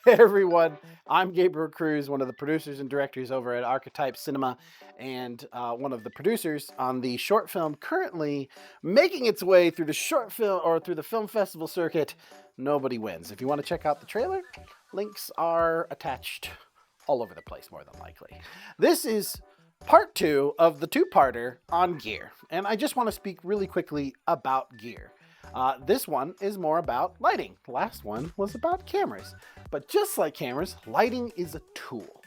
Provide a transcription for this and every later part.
Hey everyone, I'm Gabriel Cruz, one of the producers and directors over at Archetype Cinema, and one of the producers on the short film currently making its way through the short film or through the film festival circuit. Nobody Wins. If you want to check out the trailer, links are attached all over the place, more than likely. This is part two of the two-parter on gear, and I just want to speak really quickly about gear. This one is more about lighting. The last one was about cameras. But just like cameras, lighting is a tool.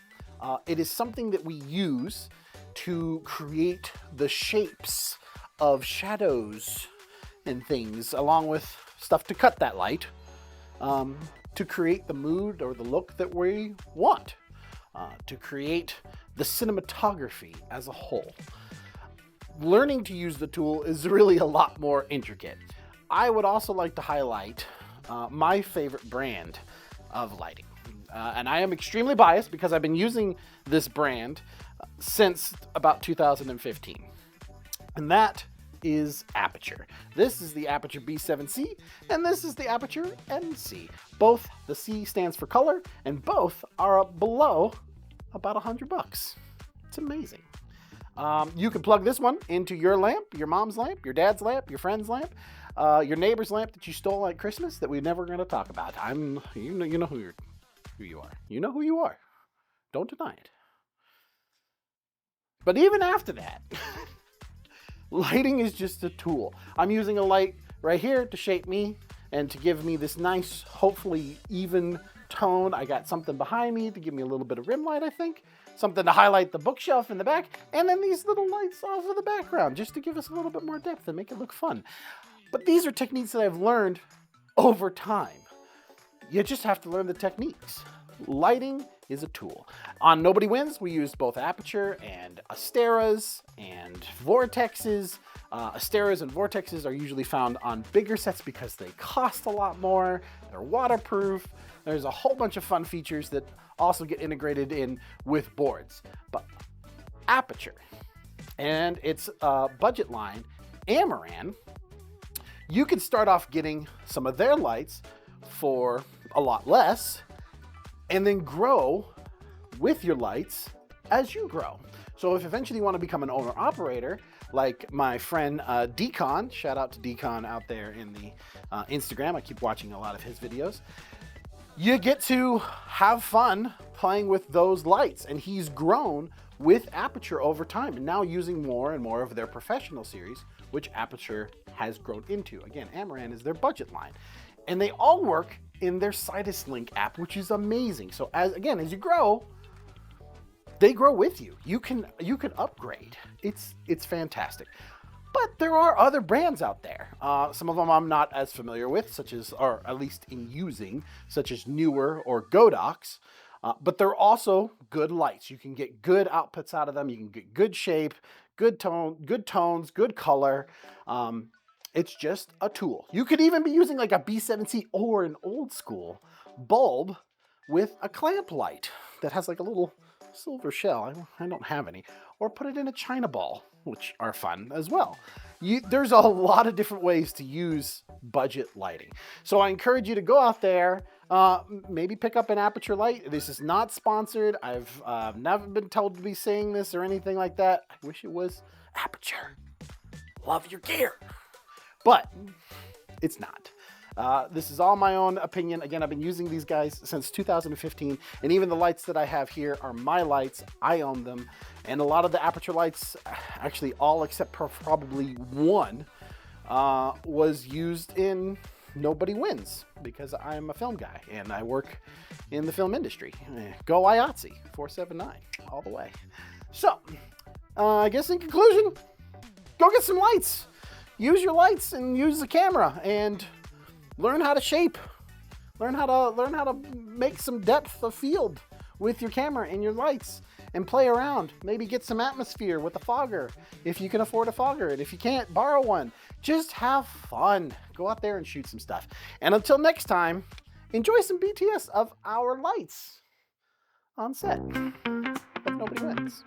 It is something that we use to create the shapes of shadows and things, along with stuff to cut that light, to create the mood or the look that we want, to create the cinematography as a whole. Learning to use the tool is really a lot more intricate. I would also like to highlight my favorite brand of lighting. And I am extremely biased because I've been using this brand since about 2015. And that is Aputure. This is the Aputure B7C, and this is the Aputure NC. Both, the C stands for color, and both are below about $100. It's amazing. You can plug this one into your lamp, your mom's lamp, your dad's lamp, your friend's lamp, your neighbor's lamp that you stole at Christmas that we're never going to talk about. You know who you are. You know who you are. Don't deny it. But even after that, lighting is just a tool. I'm using a light right here to shape me and to give me this nice, hopefully even tone. I got something behind me to give me a little bit of rim light, I think. Something to highlight the bookshelf in the back, and then these little lights off of the background just to give us a little bit more depth and make it look fun. But these are techniques that I've learned over time. You just have to learn the techniques. Lighting is a tool. On Nobody Wins, we used both Aputure and Asteras and Vortexes. Asteras and Vortexes are usually found on bigger sets because they cost a lot more. They're waterproof. There's a whole bunch of fun features that also get integrated in with boards. But Aputure and its budget line, Amaran, you can start off getting some of their lights for a lot less and then grow with your lights as you grow. So if eventually you want to become an owner-operator, like my friend Decon, shout out to Decon out there in the Instagram, I keep watching a lot of his videos, you get to have fun playing with those lights. And he's grown with Aputure over time and now using more and more of their professional series, which Aputure has grown into. Again, Amaran is their budget line. And they all work in their Sidus Link app, which is amazing. So as you grow, they grow with you. You can upgrade. It's fantastic. But there are other brands out there. Some of them I'm not as familiar with, such as, or at least in using, such as Newer or Godox. But they're also good lights. You can get good outputs out of them. You can get good shape, good tones, good color. It's just a tool. You could even be using like a B7C or an old school bulb with a clamp light that has like a little silver shell. I don't have any. Or put it in a China ball, which are fun as well. There's a lot of different ways to use budget lighting. So I encourage you to go out there, maybe pick up an Aputure light. This is not sponsored. I've never been told to be saying this or anything like that. I wish it was. Aputure, love your gear. But it's not. This is all my own opinion. Again, I've been using these guys since 2015, and even the lights that I have here are my lights. I own them, and a lot of the Aputure lights, actually all except probably one, was used in Nobody Wins because I'm a film guy and I work in the film industry. Go IATSE 479 all the way. So, I guess in conclusion, go get some lights. Use your lights and use the camera and learn how to shape. Learn how to make some depth of field with your camera and your lights and play around. Maybe get some atmosphere with a fogger if you can afford a fogger. And if you can't, borrow one. Just have fun. Go out there and shoot some stuff. And until next time, enjoy some BTS of our lights on set. But Nobody Wins.